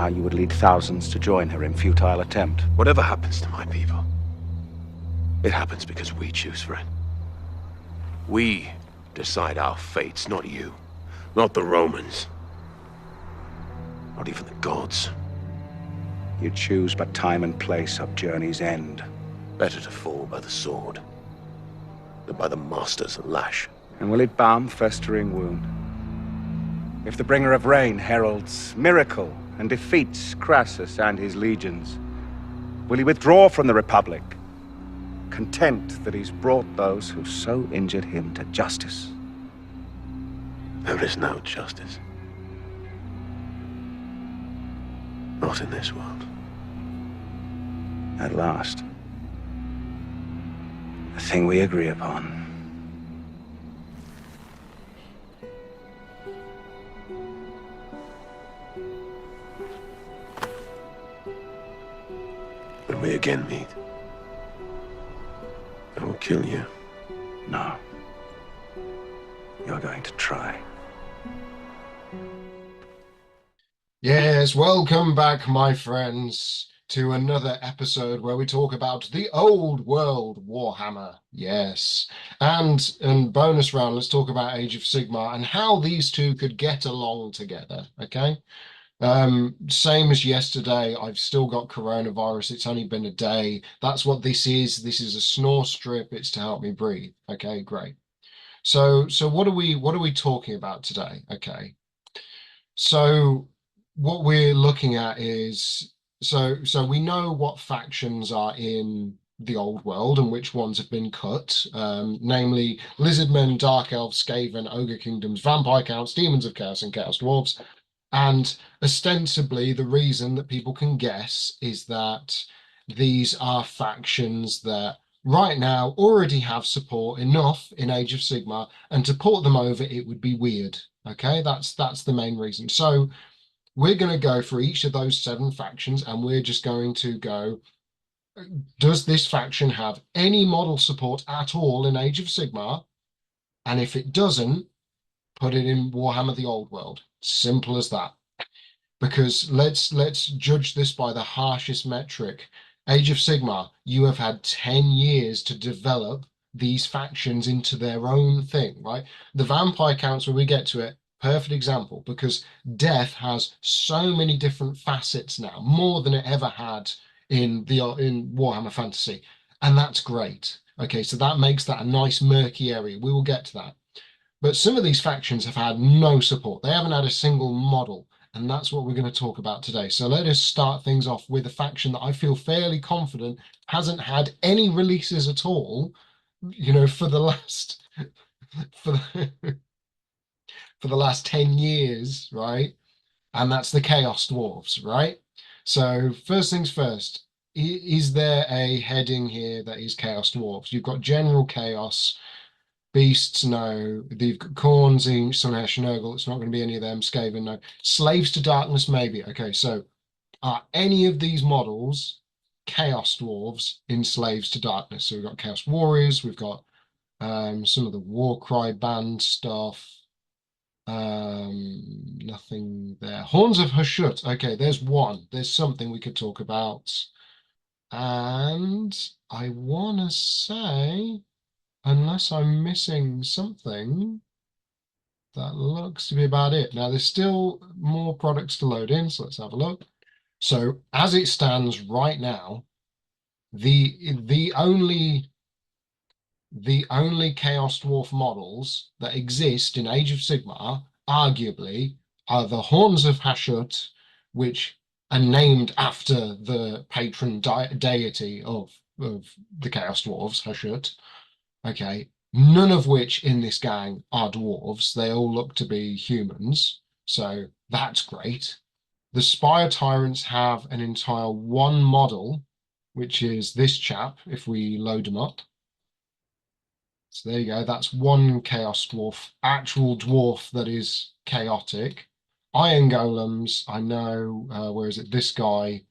Now you would lead thousands to join her in futile attempt. Whatever happens to my people, it happens because we choose for it. We decide our fates, not you. Not the Romans. Not even the gods. You choose but time and place of journey's end. Better to fall by the sword than by the master's lash. And will it balm festering wound? If the bringer of rain heralds miracle and defeats Crassus and his legions, will he withdraw from the Republic, content that he's brought those who so injured him to justice? There is no justice. Not in this world. At last. A thing we agree upon. When we again meet, I will kill you. No. You're going to try. Yes, welcome back, my friends, to another episode where we talk about the old world Warhammer. Yes. And bonus round, let's talk about Age of Sigmar and how these two could get along together, okay? Same as yesterday, I've still got coronavirus. It's only been a day. That's what this is. This is a snore strip. It's to help me breathe. Okay, great. So what are we talking about today? Okay. So what we're looking at is so we know what factions are in the old world and which ones have been cut, namely Lizardmen, Dark Elves, Skaven, Ogre Kingdoms, Vampire Counts, Demons of Chaos, and Chaos Dwarves. And ostensibly, the reason that people can guess is that these are factions that right now already have support enough in Age of Sigmar, and to port them over, it would be weird. Okay, that's the main reason. So we're going to go for each of those 7 factions, and we're just going to go, does this faction have any model support at all in Age of Sigmar? And if it doesn't, put it in Warhammer The Old World. Simple as that. Because let's judge this by the harshest metric. Age of Sigmar, you have had 10 years to develop these factions into their own thing, right? The Vampire Counts, when we get to it, perfect example, because death has so many different facets now, more than it ever had in Warhammer Fantasy, and that's great. Okay, so that makes that a nice murky area. We will get to that. But some of these factions have had no support. They haven't had a single model, and that's what we're going to talk about today. So let us start things off with a faction that I feel fairly confident hasn't had any releases at all, you know, for the last for the last 10 years, right? And that's the Chaos Dwarves, right? So first things first, is there a heading here that is Chaos Dwarves? You've got General Chaos. Beasts, no. They've got Khorne, Tzeentch, Sunhair, Schnurgle. It's not going to be any of them. Skaven, no. Slaves to Darkness, maybe. Okay, so are any of these models Chaos Dwarves in Slaves to Darkness? So we've got Chaos Warriors, we've got some of the Warcry band stuff. Nothing there. Horns of Hashut. Okay, there's one. There's something we could talk about. And I want to say, unless I'm missing something, that looks to be about it. Now, there's still more products to load in, so let's have a look. So as it stands right now, the only Chaos Dwarf models that exist in Age of Sigmar, arguably, are the Horns of Hashut, which are named after the patron deity of the Chaos Dwarves, Hashut. Okay, none of which in this gang are dwarves. They all look to be humans, so that's great. The Spire Tyrants have an entire one model, which is this chap, if we load him up. So there you go, that's one Chaos Dwarf, actual dwarf that is chaotic. Iron Golems, I know, where is it? This guy,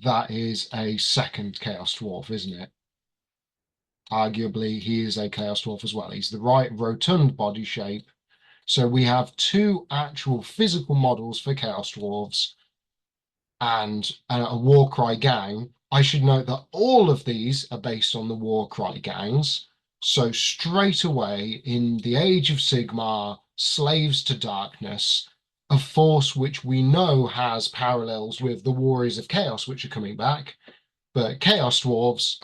that is a second Chaos Dwarf, isn't it? Arguably, he is a Chaos Dwarf as well. He's the right rotund body shape. So we have 2 actual physical models for Chaos Dwarves. and a Warcry gang, I should note that all of these are based on the Warcry gangs. So straight away in the Age of Sigmar, Slaves to Darkness, a force which we know has parallels with the Warriors of Chaos, which are coming back. But Chaos Dwarves,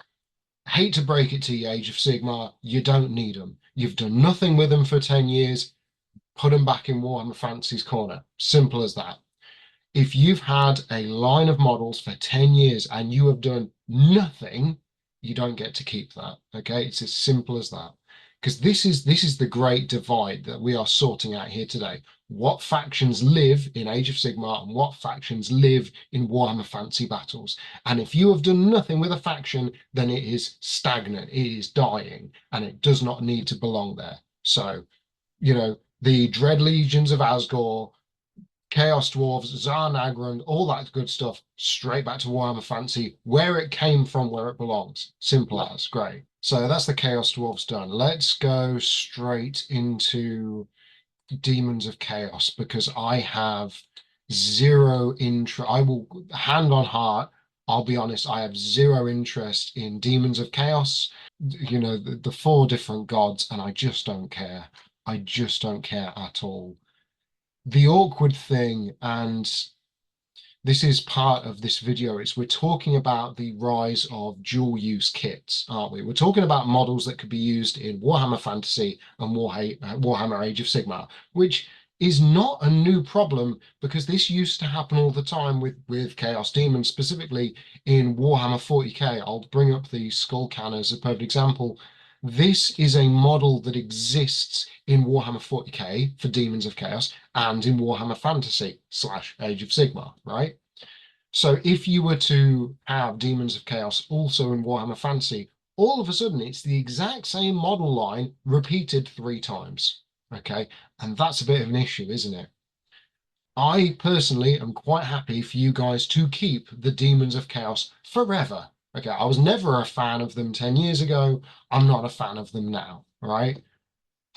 hate to break it to you, Age of Sigmar, you don't need them. You've done nothing with them for 10 years. Put them back in Warhammer Fantasy's corner. Simple as that. If you've had a line of models for 10 years and you have done nothing, you don't get to keep that. Okay, it's as simple as that. Because this is the great divide that we are sorting out here today. What factions live in Age of Sigmar and what factions live in Warhammer Fantasy battles. And if you have done nothing with a faction, then it is stagnant, it is dying, and it does not need to belong there. So, the Dread Legions of Asgore, Chaos Dwarves, Tsar Nagrand, all that good stuff, straight back to Warhammer Fantasy, where it came from, where it belongs. Simple as, great. So that's the Chaos Dwarves done. Let's go straight into Demons of Chaos, because I have zero interest. I will, hand on heart, I'll be honest, I have zero interest in Demons of Chaos. The four different gods, and I just don't care. I just don't care at all. The awkward thing, and this is part of this video, is we're talking about the rise of dual use kits, aren't we? We're talking about models that could be used in Warhammer Fantasy and Warhammer Age of Sigmar, which is not a new problem, because this used to happen all the time with Chaos Demons, specifically in Warhammer 40k. I'll bring up the Skull Can as a perfect example. This is a model that exists in Warhammer 40k for Demons of Chaos and in Warhammer Fantasy / Age of Sigmar, right? So if you were to have Demons of Chaos also in Warhammer Fantasy, all of a sudden it's the exact same model line repeated 3 times, okay? And that's a bit of an issue, isn't it? I personally am quite happy for you guys to keep the Demons of Chaos forever. Okay, I was never a fan of them 10 years ago. I'm not a fan of them now, right?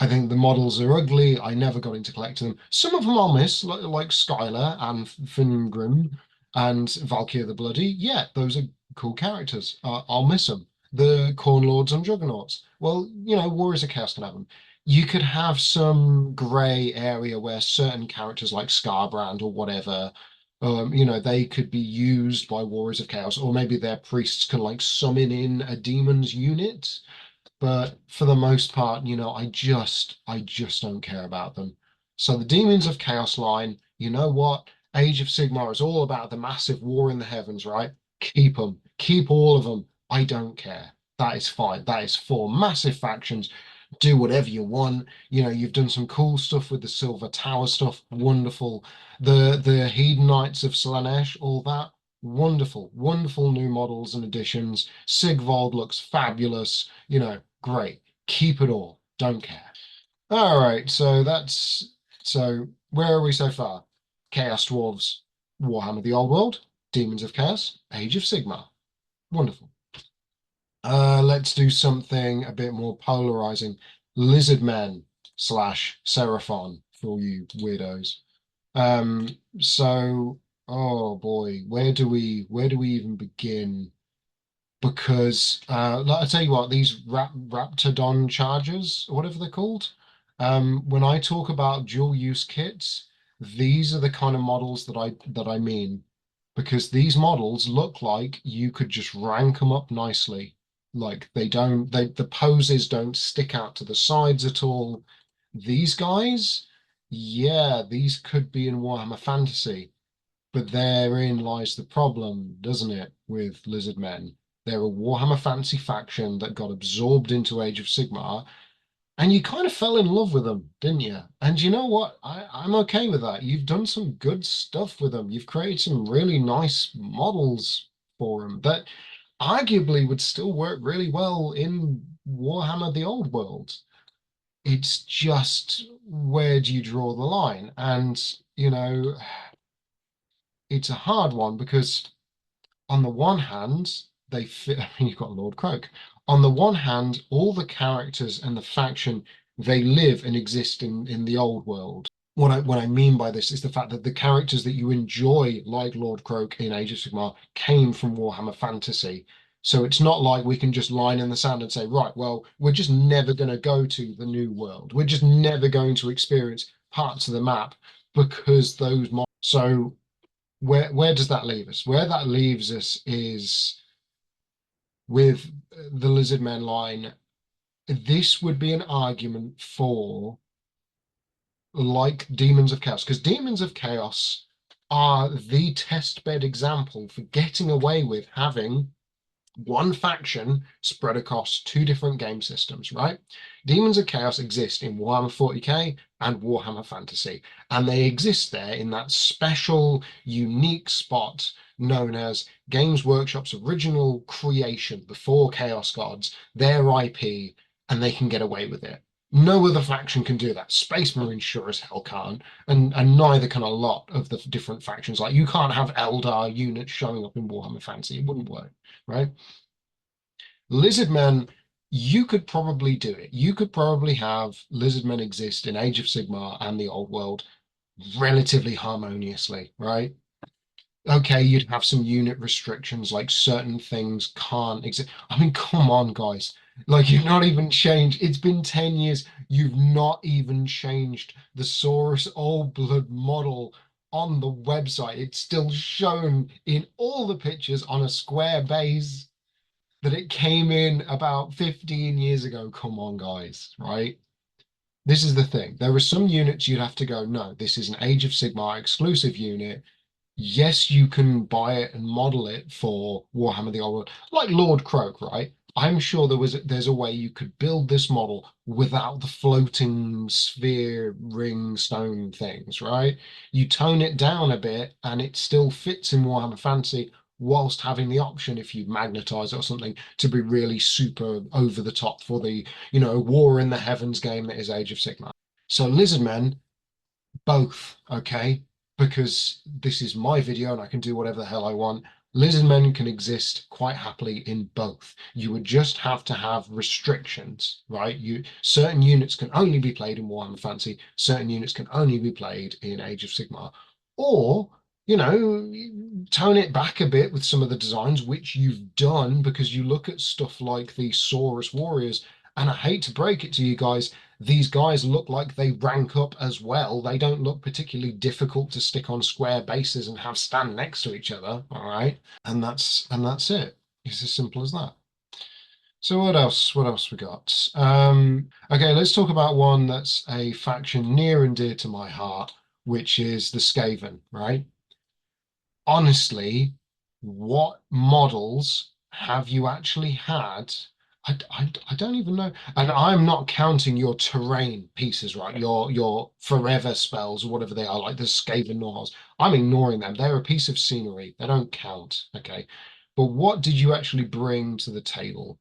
I think the models are ugly. I never got into collecting them. Some of them I'll miss, like Skylar and Fingrim and Valkyrie the Bloody. Yeah, those are cool characters. I'll miss them. The Corn Lords and Juggernauts. Well, Warriors of Chaos can have them. You could have some grey area where certain characters like Scarbrand or whatever, they could be used by Warriors of Chaos, or maybe their priests can like summon in a demon's unit. But for the most part, I just don't care about them. So the Demons of Chaos line, you know what? Age of Sigmar is all about the massive war in the heavens, right? Keep them. Keep all of them. I don't care. That is fine. That is 4 massive factions. Do whatever you want. You've done some cool stuff with the Silver Tower stuff. Wonderful. The Hedonites of Slaanesh, all that. Wonderful. Wonderful new models and additions. Sigvald looks fabulous. Great. Keep it all. Don't care. All right. So where are we so far? Chaos Dwarves, Warhammer The Old World, Demons of Chaos, Age of Sigmar. Wonderful. Let's do something a bit more polarizing. Lizard Men / Seraphon for all you weirdos. So, oh boy, where do we even begin? Because I tell you what, these Raptodon chargers, whatever they're called, when I talk about dual use kits, these are the kind of models that I mean, because these models look like you could just rank them up nicely. Like the poses don't stick out to the sides at all. These guys, yeah, these could be in Warhammer Fantasy, but therein lies the problem, doesn't it, with Lizard Men? They're a Warhammer Fantasy faction that got absorbed into Age of Sigmar, and you kind of fell in love with them, didn't you? And you know what? I'm okay with that. You've done some good stuff with them. You've created some really nice models for them that arguably would still work really well in Warhammer The Old World. It's just, where do you draw the line? And, it's a hard one, because on the one hand, they fit. I mean, you've got Lord Croak. On the one hand, all the characters and the faction, they live and exist in the old world. what I mean by this is the fact that the characters that you enjoy, like Lord Croak in Age of Sigmar, came from Warhammer Fantasy. So it's not like we can just line in the sand and say, right, well, we're just never going to go to the new world. We're just never going to experience parts of the map because those so where does that leave us? Where that leaves us is with the Lizard Men line. This would be an argument for like Demons of Chaos, because Demons of Chaos are the test bed example for getting away with having one faction spread across two different game systems, right? Demons of Chaos exist in Warhammer 40k and Warhammer Fantasy, and they exist there in that special, unique spot known as Games Workshop's original creation before Chaos Gods, their IP, and they can get away with it. No other faction can do that. Space Marines sure as hell can't, and neither can a lot of the different factions. Like you can't have Eldar units showing up in Warhammer Fantasy; it wouldn't work, right? Lizardmen, you could probably do it. You could probably have Lizardmen exist in Age of Sigmar and the Old World relatively harmoniously, right? Okay, you'd have some unit restrictions, like certain things can't exist. I mean, come on, guys. Like, you've not even changed. It's been 10 years. You've not even changed the Saurus Old Blood model on the website. It's still shown in all the pictures on a square base that it came in about 15 years ago. Come on, guys, right? This is the thing. There are some units you'd have to go, no, this is an Age of Sigmar exclusive unit. Yes, you can buy it and model it for Warhammer the Old World, like Lord Croak, right? I'm sure there's a way you could build this model without the floating sphere ring stone things, right? You tone it down a bit and it still fits in Warhammer Fantasy whilst having the option, if you magnetize it or something, to be really super over the top for the, War in the Heavens game that is Age of Sigmar. So Lizardmen, both, okay? Because this is my video and I can do whatever the hell I want. Lizardmen can exist quite happily in both. You would just have to have restrictions, right? Certain units can only be played in Warhammer Fantasy, certain units can only be played in Age of Sigmar. Or, tone it back a bit with some of the designs, which you've done because you look at stuff like the Saurus Warriors, and I hate to break it to you guys, these guys look like they rank up as well. They don't look particularly difficult to stick on square bases and have stand next to each other. All right. And that's it. It's as simple as that. So what else? What else we got? Okay, let's talk about one that's a faction near and dear to my heart, which is the Skaven, right? Honestly, what models have you actually had? I don't even know. And I'm not counting your terrain pieces, right? Your forever spells or whatever they are, like the Skaven Norhals. I'm ignoring them. They're a piece of scenery. They don't count. Okay. But what did you actually bring to the table?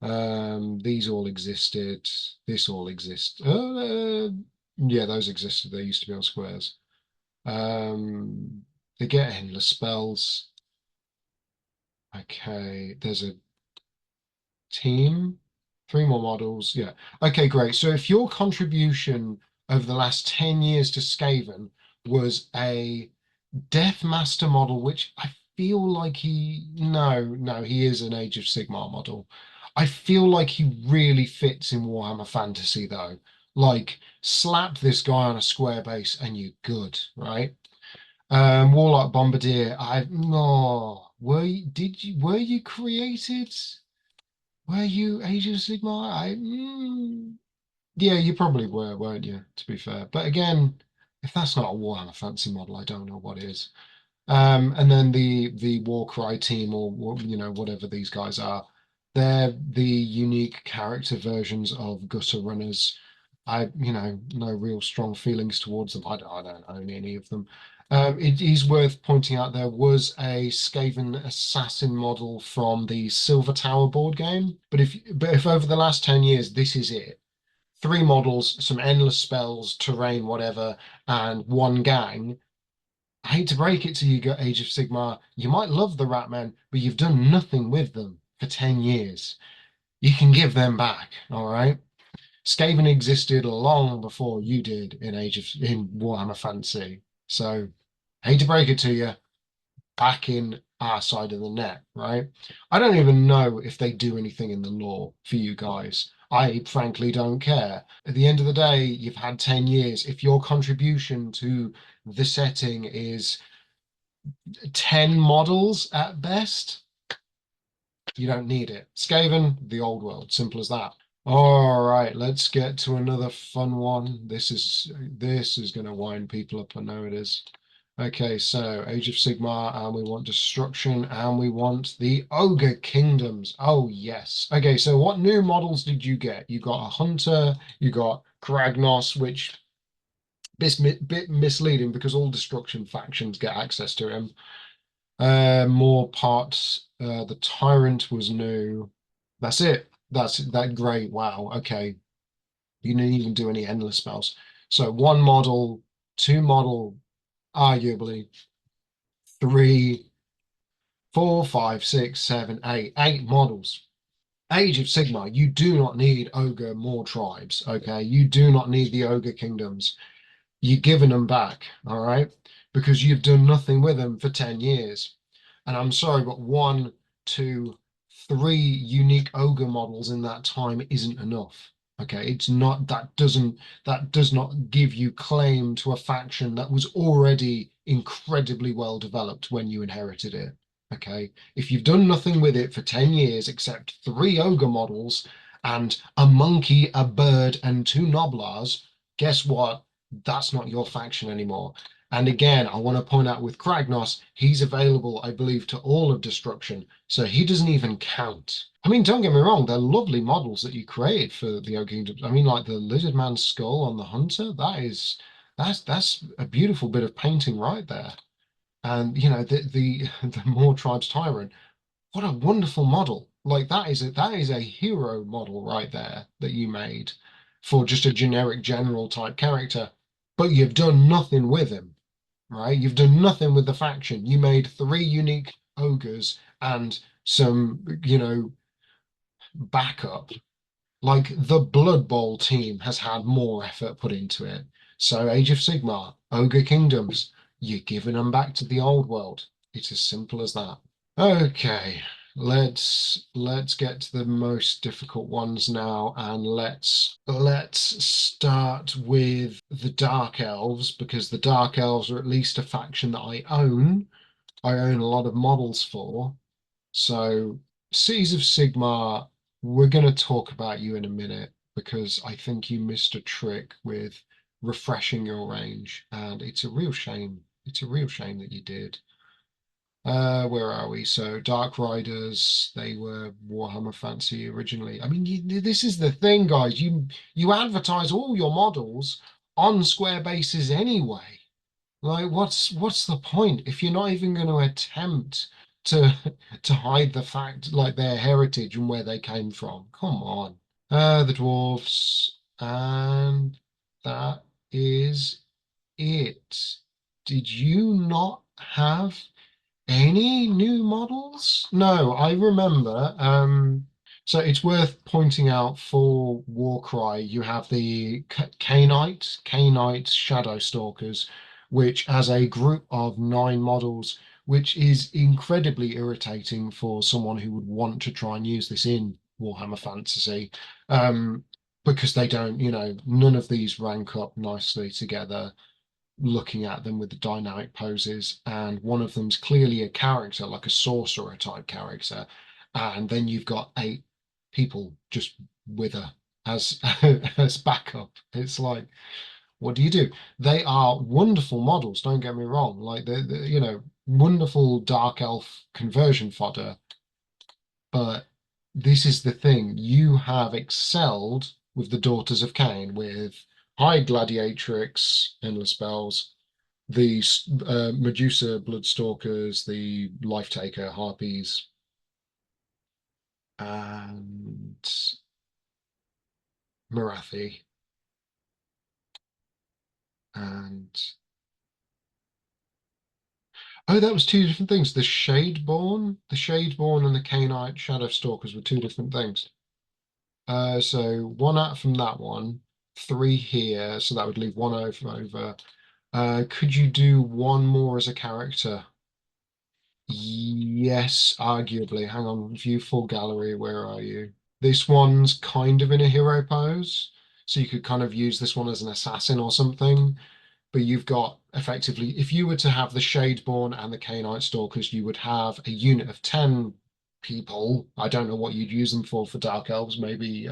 These all existed. This all exists. Yeah, those existed. They used to be on squares. They get endless spells. Okay, there's a team, three more models. Yeah. Okay, great. So if your contribution over the last 10 years to Skaven was a Death Master model, which I feel like he is an Age of Sigmar model. I feel like he really fits in Warhammer Fantasy though. Like slap this guy on a square base and you're good, right? Warlock Bombardier. I no. Were you created? Were you Age of Sigmar? Yeah, you probably were, weren't you? To be fair, but again, if that's not a Warhammer Fantasy model, I don't know what is. And then the Warcry team, or whatever these guys are, they're the unique character versions of gutter runners. No real strong feelings towards them. I don't own any of them. It is worth pointing out there was a Skaven assassin model from the Silver Tower board game, but if over the last 10 years this is it, three models, some endless spells, terrain, whatever, and one gang. I hate to break it to you, Age of Sigmar. You might love the Ratmen, but you've done nothing with them for 10 years. You can give them back, all right? Skaven existed long before you did in Warhammer Fantasy. So, hate to break it to you, back in our side of the net, right? I don't even know if they do anything in the lore for you guys. I frankly don't care. At the end of the day, you've had 10 years. If your contribution to the setting is 10 models at best, you don't need it. Skaven, the old world, simple as that. All right, let's get to another fun one. This is going to wind people up. I know it is. Okay, so Age of Sigmar, and we want destruction, and we want the Ogre Kingdoms. Oh, yes. Okay, so what new models did you get? You got a Hunter, you got Kragnos, which bit misleading because all destruction factions get access to him. More parts. The Tyrant was new. That's it. That's that great. Wow. Okay. You didn't even do any endless spells. So one model, two model, arguably, three, four, five, six, seven, eight. Eight models. Age of Sigmar, you do not need ogre more tribes. Okay. You do not need the ogre kingdoms. You're giving them back, all right? Because you've done nothing with them for 10 years. And I'm sorry, but one, two, three unique ogre models in that time isn't enough. Okay, it's not that does not give you claim to a faction that was already incredibly well developed when you inherited it. Okay, if you've done nothing with it for 10 years except three ogre models and a monkey, a bird, and two noblars, guess what? That's not your faction anymore. And again, I want to point out with Kragnos, he's available, I believe, to all of Destruction. So he doesn't even count. I mean, don't get me wrong, they're lovely models that you created for the Ogre Kingdoms. I mean, like the Lizard Man's skull on the Hunter, that's a beautiful bit of painting right there. And you know, the More Tribes Tyrant, what a wonderful model. Like that is a hero model right there that you made for just a generic general type character. But you've done nothing with him, right? You've done nothing with the faction. You made three unique ogres and some, backup. Like the Blood Bowl team has had more effort put into it. So Age of Sigmar, Ogre Kingdoms, you're giving them back to the old world. It's as simple as that. Okay, let's get to the most difficult ones now, and let's start with the Dark Elves, because the Dark Elves are at least a faction that I own. I own a lot of models for. So, Seas of Sigmar, we're going to talk about you in a minute because I think you missed a trick with refreshing your range, and it's a real shame. It's a real shame that you did. Where are we? So Dark Riders, they were Warhammer Fantasy originally. I mean, this is the thing, guys. You advertise all your models on square bases anyway. Like, what's the point if you're not even going to attempt to to hide the fact, like their heritage and where they came from? Come on. The dwarves, and that is it. Did you not have any new models? No, I remember. So it's worth pointing out for Warcry, you have the Cainite Shadow Stalkers, which as a group of 9 models, which is incredibly irritating for someone who would want to try and use this in Warhammer Fantasy, because they don't, none of these rank up nicely together looking at them with the dynamic poses, and one of them's clearly a character, like a sorcerer type character, and then you've got 8 people just with her as as backup. It's like, what do you do? They are wonderful models, don't get me wrong, like the wonderful dark elf conversion fodder, but this is the thing, you have excelled with the Daughters of Cain, with High Gladiatrix, Endless Spells, the Medusa Bloodstalkers, the Life Taker Harpies, and Marathi, and oh, that was 2 different things. The Shadeborn and the Cainite Shadow Stalkers were 2 different things. So one out from that one, three here, so that would leave one over. Could you do one more as a character? Yes, arguably. Hang on, view full gallery. Where are you? This one's kind of in a hero pose, so you could kind of use this one as an assassin or something. But you've got effectively, if you were to have the Shadeborn and the Canite Stalkers, you would have a unit of 10 people. I don't know what you'd use them for Dark Elves, maybe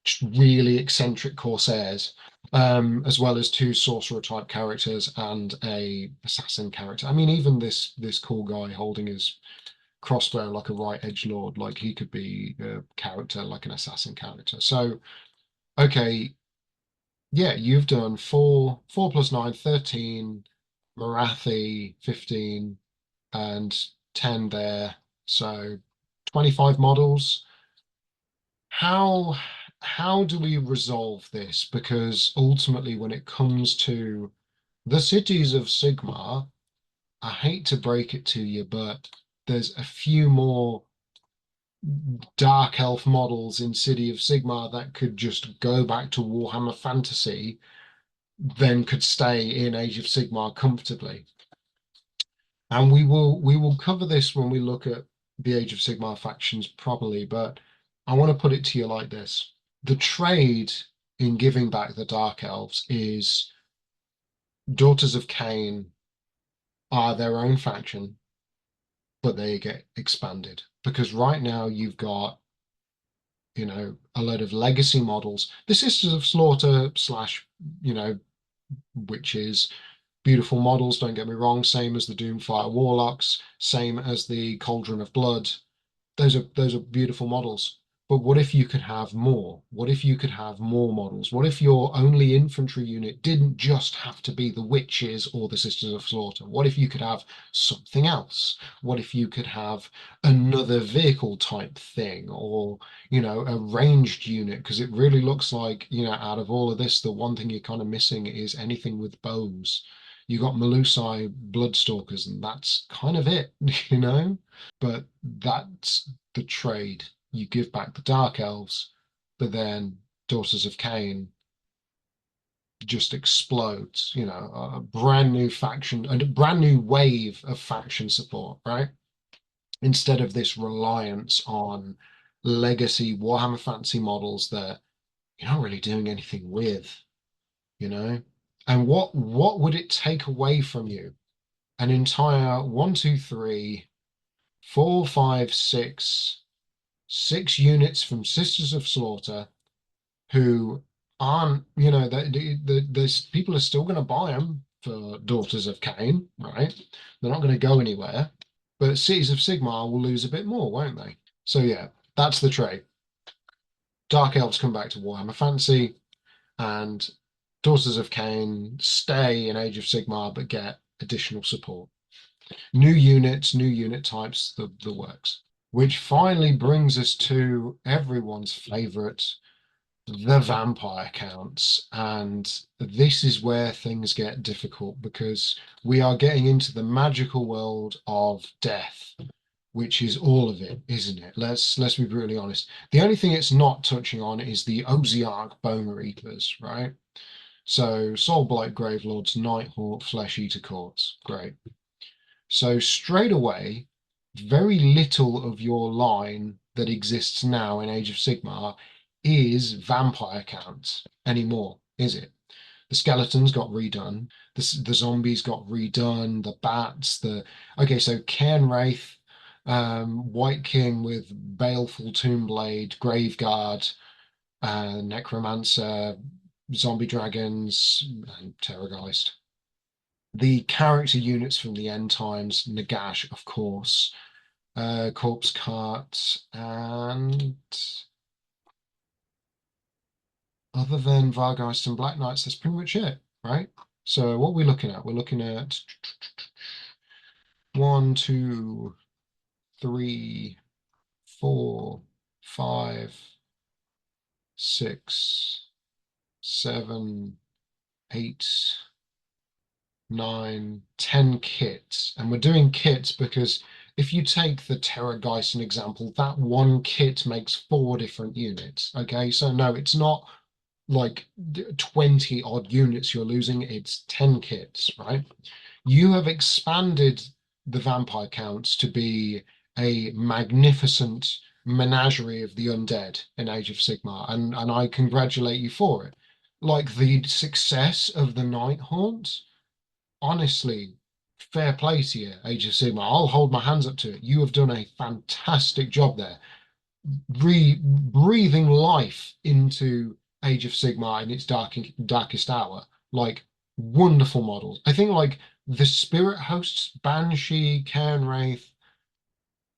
just really eccentric Corsairs, as well as two sorcerer type characters and a assassin character. I mean, even this cool guy holding his crossbow like a right edge lord, like he could be a character like an assassin character. So, okay, yeah, you've done 4 plus 9, 13, Marathi, 15, and 10 there. So 25 models. How how do we resolve this? Because ultimately, when it comes to the cities of Sigmar, I hate to break it to you, but there's a few more dark elf models in City of Sigmar that could just go back to Warhammer Fantasy, then could stay in Age of Sigmar comfortably. And we will cover this when we look at the Age of Sigmar factions properly, but I want to put it to you like this. The trade in giving back the Dark Elves is Daughters of Cain are their own faction, but they get expanded. Because right now you've got, a load of legacy models. The Sisters of Slaughter slash, witches, beautiful models, don't get me wrong, same as the Doomfire Warlocks, same as the Cauldron of Blood. Those are beautiful models. But what if you could have more? What if you could have more models? What if your only infantry unit didn't just have to be the witches or the Sisters of Slaughter? What if you could have something else? What if you could have another vehicle type thing, or a ranged unit? Because it really looks like, out of all of this, the one thing you're kind of missing is anything with bows. You got Melusai Bloodstalkers, and that's kind of it, you know? But that's the trade. You give back the Dark Elves, but then Daughters of Cain just explodes, a brand new faction and a brand new wave of faction support, right? Instead of this reliance on legacy Warhammer Fantasy models that you're not really doing anything with, you know? And what would it take away from you? An entire one, two, three, four, five, six units from Sisters of Slaughter who aren't, there's people are still going to buy them for Daughters of Cain, right? They're not going to go anywhere, but Cities of Sigmar will lose a bit more, won't they? So yeah, that's the trade. Dark Elves come back to Warhammer Fantasy, and Daughters of Cain stay in Age of Sigmar but get additional support. New units, new unit types, the works. Which finally brings us to everyone's favorite, the vampire counts. And this is where things get difficult because we are getting into the magical world of death, which is all of it, isn't it? Let's be brutally honest. The only thing it's not touching on is the Oziarch Bone Reapers, right? So Soulblight Gravelords, Nighthawk, Flesh Eater Courts. Great. So straight away, very little of your line that exists now in Age of Sigmar is vampire counts anymore, is it? The skeletons got redone, the zombies got redone, the bats, okay, so Cairn Wraith, White King with Baleful Tombblade, Graveguard, Necromancer, Zombie Dragons, and Terrorgeist. The character units from the end times, Nagash, of course, Corpse Cart, and other than Vargeist and Black Knights, that's pretty much it, right? So what are we looking at? We're looking at 1, 2, 3, 4, 5, 6, 7, 8, 9, 10 kits. And we're doing kits because if you take the Terrorgeist example, that one kit makes 4 different units. Okay, so no, it's not like 20 odd units you're losing, it's 10 kits, right? You have expanded the vampire counts to be a magnificent menagerie of the undead in Age of Sigmar, and I congratulate you for it. Like the success of the Night Haunt, honestly, fair play to you, Age of Sigmar. I'll hold my hands up to it. You have done a fantastic job there, breathing life into Age of Sigmar in its darkest hour. Like wonderful models. I think like the Spirit Hosts, Banshee, Cairn Wraith,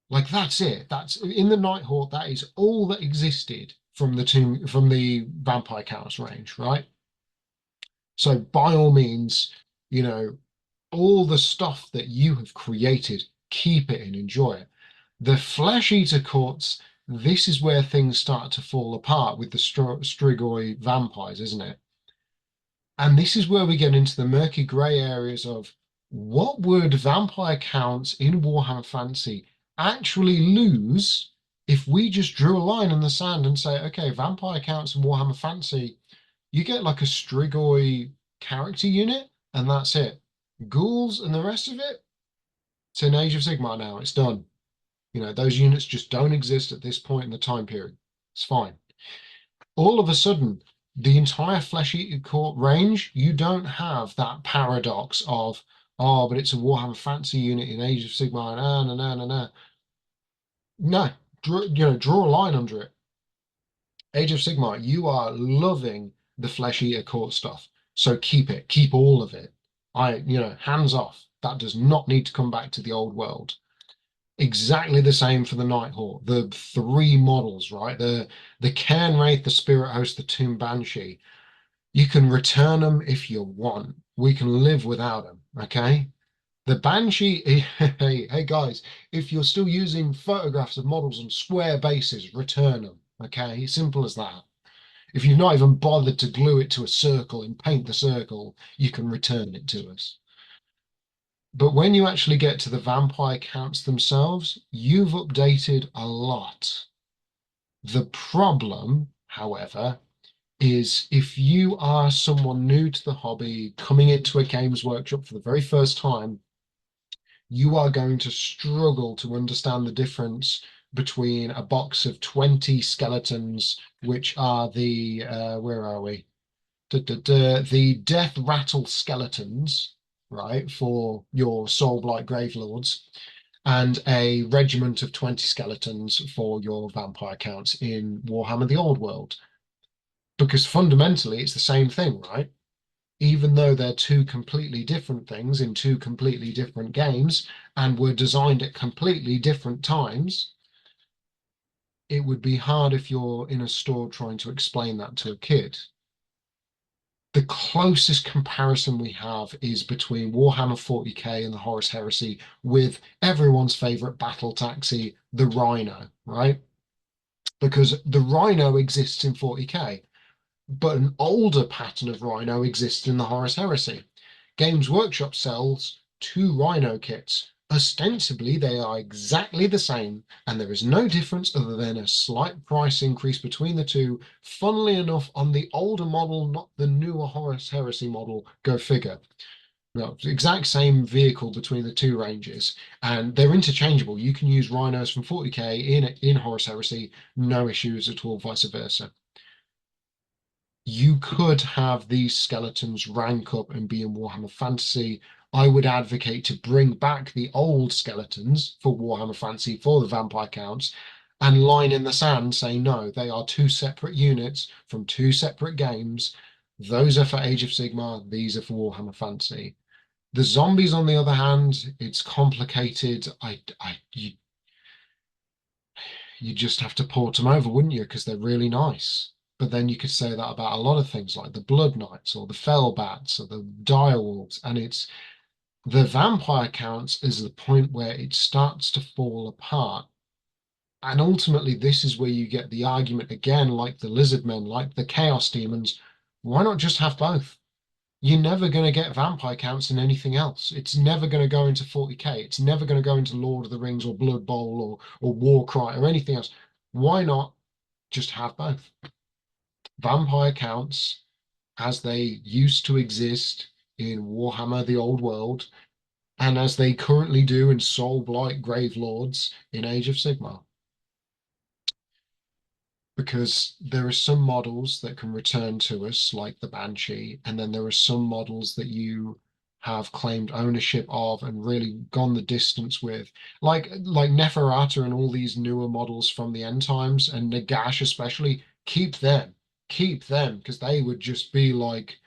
like that's it. That's in the Nighthawk. That is all that existed from the Vampire Counts range, right? So by all means, you know, all the stuff that you have created, keep it and enjoy it. The Flesh Eater courts, this is where things start to fall apart with the Strigoi vampires, isn't it? And this is where we get into the murky grey areas of what would vampire counts in Warhammer Fantasy actually lose if we just drew a line in the sand and say, okay, vampire counts in Warhammer Fantasy, you get like a Strigoi character unit, and that's it. Ghouls and the rest of it, it's in Age of Sigmar now, it's done. You know, those units just don't exist at this point in the time period. It's fine. All of a sudden, the entire Flesh Eater Court range, you don't have that paradox of, oh, but it's a Warhammer Fantasy unit in Age of Sigmar, and no, draw a line under it. Age of Sigmar, you are loving the Flesh Eater Court stuff, so keep it, keep all of it. Hands off. That does not need to come back to the old world. Exactly the same for the Nighthawk. The 3 models, right? The Cairn Wraith, the Spirit Host, the Tomb Banshee. You can return them if you want. We can live without them, okay? The Banshee, hey guys, if you're still using photographs of models on square bases, return them, okay? Simple as that. If you've not even bothered to glue it to a circle and paint the circle, you can return it to us. But when you actually get to the vampire counts themselves, you've updated a lot. The problem, however, is if you are someone new to the hobby, coming into a Games Workshop for the very first time, you are going to struggle to understand the difference between a box of 20 skeletons, which are the, where are we? The Death Rattle skeletons, right, for your Soulblight Gravelords, and a regiment of 20 skeletons for your vampire counts in Warhammer The Old World. Because fundamentally, it's the same thing, right? Even though they're 2 completely different things in 2 completely different games and were designed at completely different times, it would be hard if you're in a store trying to explain that to a kid. The closest comparison we have is between Warhammer 40k and the Horus Heresy with everyone's favorite battle taxi, the Rhino, right? Because the Rhino exists in 40k, but an older pattern of Rhino exists in the Horus Heresy. Games Workshop sells 2 Rhino kits. Ostensibly, they are exactly the same, and there is no difference other than a slight price increase between the 2. Funnily enough, on the older model, not the newer Horus Heresy model, go figure. No, exact same vehicle between the 2 ranges, and they're interchangeable. You can use Rhinos from 40k in Horus Heresy, no issues at all, vice versa. You could have these skeletons rank up and be in Warhammer Fantasy. I would advocate to bring back the old skeletons for Warhammer Fantasy for the vampire counts and line in the sand say, no, they are 2 separate units from 2 separate games. Those are for Age of Sigmar, these are for Warhammer Fantasy. The zombies, on the other hand, it's complicated. You just have to port them over, wouldn't you? Because they're really nice. But then you could say that about a lot of things like the Blood Knights or the Fell Bats or the Direwolves. And it's the vampire counts is the point where it starts to fall apart. And ultimately, this is where you get the argument again, like the Lizardmen, like the Chaos Demons. Why not just have both? you're never going to get vampire counts in anything else. It's never going to go into 40k. It's never going to go into Lord of the Rings or Blood Bowl or Warcry or anything else. Why not just have both? Vampire counts as they used to exist in Warhammer The Old World, and as they currently do in Soulblight Gravelords in Age of Sigmar. Because there are some models that can return to us, like the Banshee, and then there are some models that you have claimed ownership of and really gone the distance with, like Neferata and all these newer models from the end times, and Nagash especially. Keep them, because they would just be like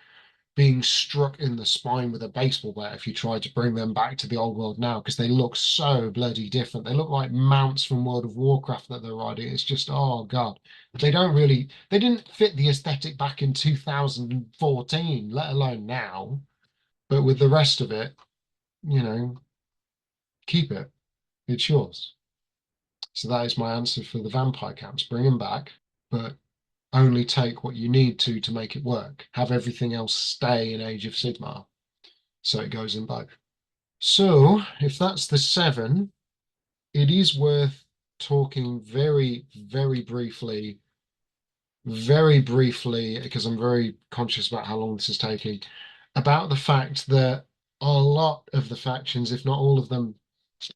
being struck in the spine with a baseball bat if you tried to bring them back to the old world now, because they look so bloody different. They look like mounts from World of Warcraft that they're riding. It's just, oh God. They didn't fit the aesthetic back in 2014, let alone now. But with the rest of it, you know, keep it. It's yours. So that is my answer for the vampire camps. Bring them back, but only take what you need to make it work. Have everything else stay in Age of Sigmar, so it goes in both. So if that's the 7, it is worth talking very briefly, because I'm very conscious about how long this is taking, about the fact that a lot of the factions, if not all of them,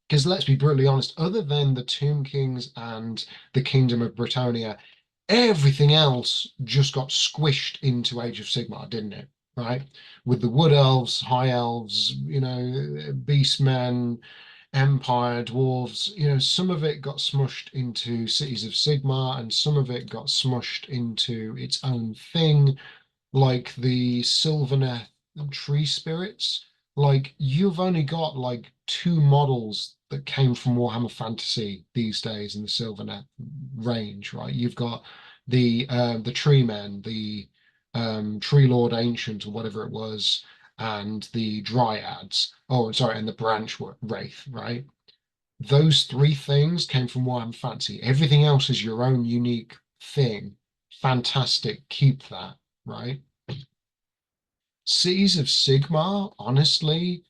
because let's be brutally honest, other than the Tomb Kings and the Kingdom of Bretonnia, everything else just got squished into Age of Sigmar, didn't it? Right? With the Wood Elves, High Elves, Beastmen, Empire, Dwarves, some of it got smushed into Cities of Sigmar, and some of it got smushed into its own thing, like the Sylvaneth tree spirits. Like, you've only got like 2 models that came from Warhammer Fantasy these days in the Sylvaneth range, right? You've got the Tree Men, the Tree Lord Ancient or whatever it was, and the Dryads. Oh, sorry, and the Branch Wraith, right? Those 3 things came from Warhammer Fantasy. Everything else is your own unique thing. Fantastic, keep that, right? Cities of Sigmar, honestly,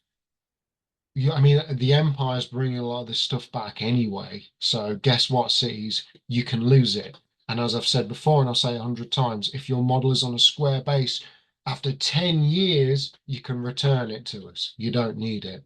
I mean, the Empire's bringing a lot of this stuff back anyway. So guess what, cities? You can lose it. And as I've said before, and I'll say 100 times, if your model is on a square base, after 10 years, you can return it to us. You don't need it.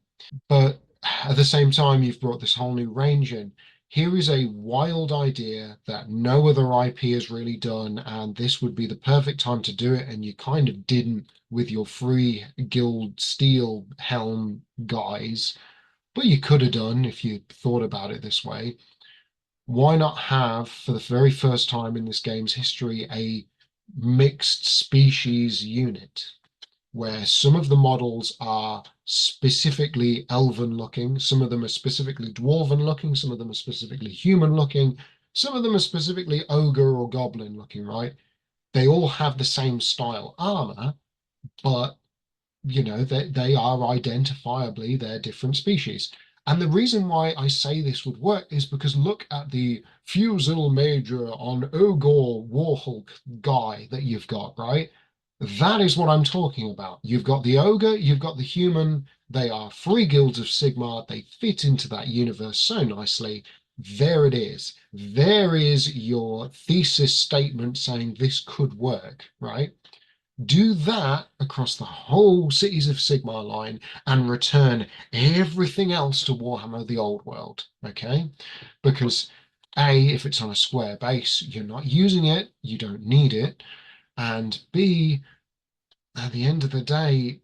But at the same time, you've brought this whole new range in. Here is a wild idea that no other IP has really done, and this would be the perfect time to do it, and you kind of didn't with your free Guild Steel Helm guys, but you could have done if you thought about it this way. Why not have, for the very first time in this game's history, a mixed species unit? Where some of the models are specifically elven looking, some of them are specifically dwarven looking, some of them are specifically human looking, some of them are specifically ogre or goblin looking, right? They all have the same style armor, but they are identifiably they're different species. And the reason why I say this would work is because look at the Fusel Major on Ogre Warhulk guy that you've got, right? That is what I'm talking about. You've got the ogre, you've got the human. They are 3 guilds of Sigmar. They fit into that universe so nicely. There it is. There is your thesis statement saying this could work, right? Do that across the whole Cities of Sigmar line and return everything else to Warhammer The Old World, okay? Because A, if it's on a square base, you're not using it, you don't need it. And B, at the end of the day,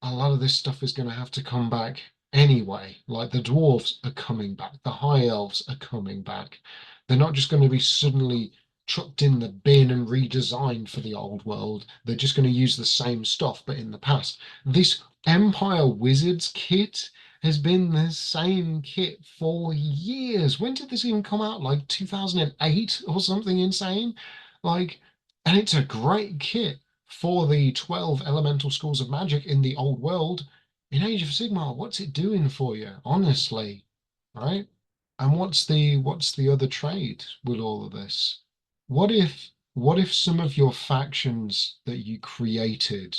a lot of this stuff is going to have to come back anyway. Like the dwarves are coming back, the high elves are coming back. They're not just going to be suddenly chucked in the bin and redesigned for the old world. They're just going to use the same stuff, but in the past. This Empire Wizards kit has been the same kit for years. When did this even come out? Like 2008 or something insane? Like, and it's a great kit for the 12 elemental schools of magic in the old world. In Age of Sigmar, what's it doing for you, honestly? Right? And what's the other trade with all of this? What if some of your factions that you created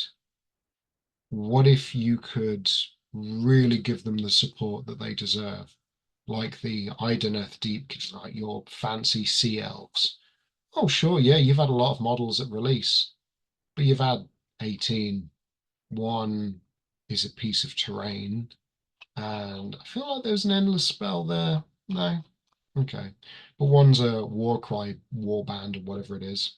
What if you could really give them the support that they deserve? Like the Ideneth Deep, like your fancy sea elves. Oh, sure, yeah, you've had a lot of models at release, but you've had 18. One is a piece of terrain, and I feel like there's an endless spell there. No? Okay. But one's a Warcry warband or whatever it is.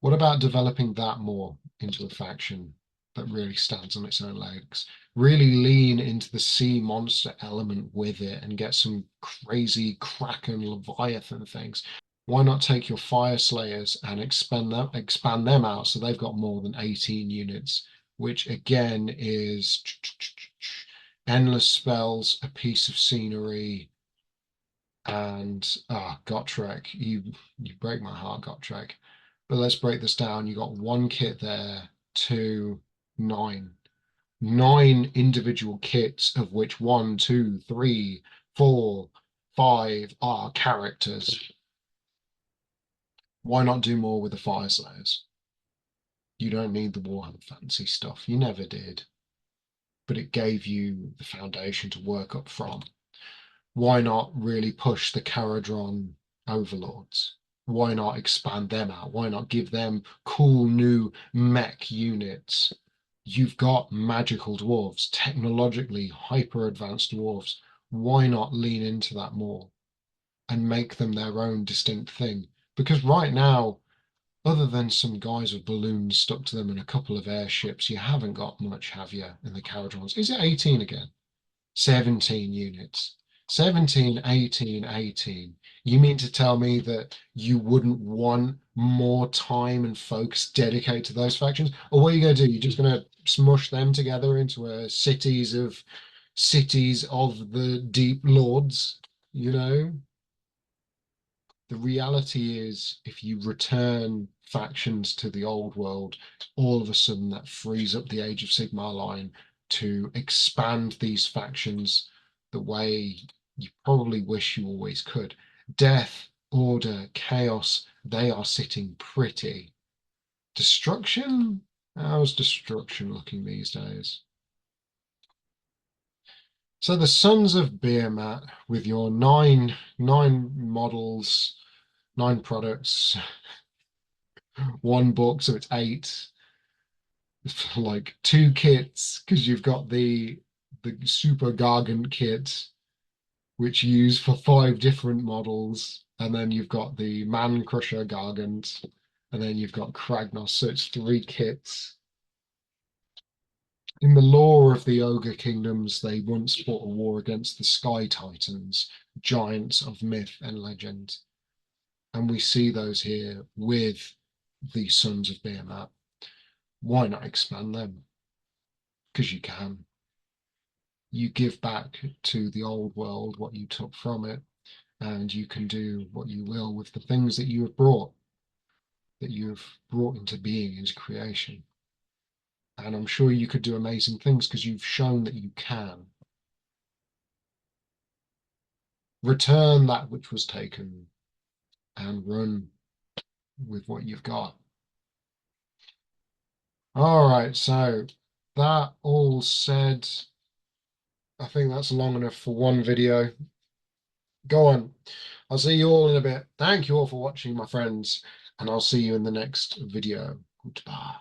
What about developing that more into a faction that really stands on its own legs? Really lean into the sea monster element with it and get some crazy Kraken Leviathan things. Why not take your Fire Slayers and expand them out so they've got more than 18 units, which again is endless spells, a piece of scenery, and Gotrek, you break my heart, Gotrek. But let's break this down. You got one kit there, two, nine. Nine individual kits, of which one, two, three, four, five are characters. Why not do more with the Fire Slayers? You don't need the Warhammer Fantasy stuff. You never did. But it gave you the foundation to work up from. Why not really push the Caradron overlords? Why not expand them out? Why not give them cool new mech units? You've got magical dwarves, technologically hyper advanced dwarves. Why not lean into that more and make them their own distinct thing? Because right now, other than some guys with balloons stuck to them and a couple of airships, you haven't got much, have you, in the Caradrons? Is it 18 again? 17 units. 17, 18, 18. You mean to tell me that you wouldn't want more time and focus dedicated to those factions? Or what are you going to do? You're just going to smush them together into a cities of the deep lords, you know? The reality is, if you return factions to the old world, all of a sudden that frees up the Age of Sigmar line to expand these factions the way you probably wish you always could. Death, order, chaos, they are sitting pretty. Destruction? How's destruction looking these days? So the Sons of Beermat with your nine models, nine products, one book, so it's eight. Like two kits, because you've got the Super Gargant kit, which you use for five different models, and then you've got the Man Crusher Gargant, and then you've got Kragnos, so it's three kits. In the lore of the Ogre kingdoms, they once fought a war against the Sky Titans, giants of myth and legend. And we see those here with the Sons of Beermat. Why not expand them? Because you can. You give back to the old world what you took from it, and you can do what you will with the things that you have brought into being, into creation. And I'm sure you could do amazing things because you've shown that you can. Return that which was taken and run with what you've got. All right, so that all said, I think that's long enough for one video. Go on. I'll see you all in a bit. Thank you all for watching, my friends, and I'll see you in the next video. Goodbye.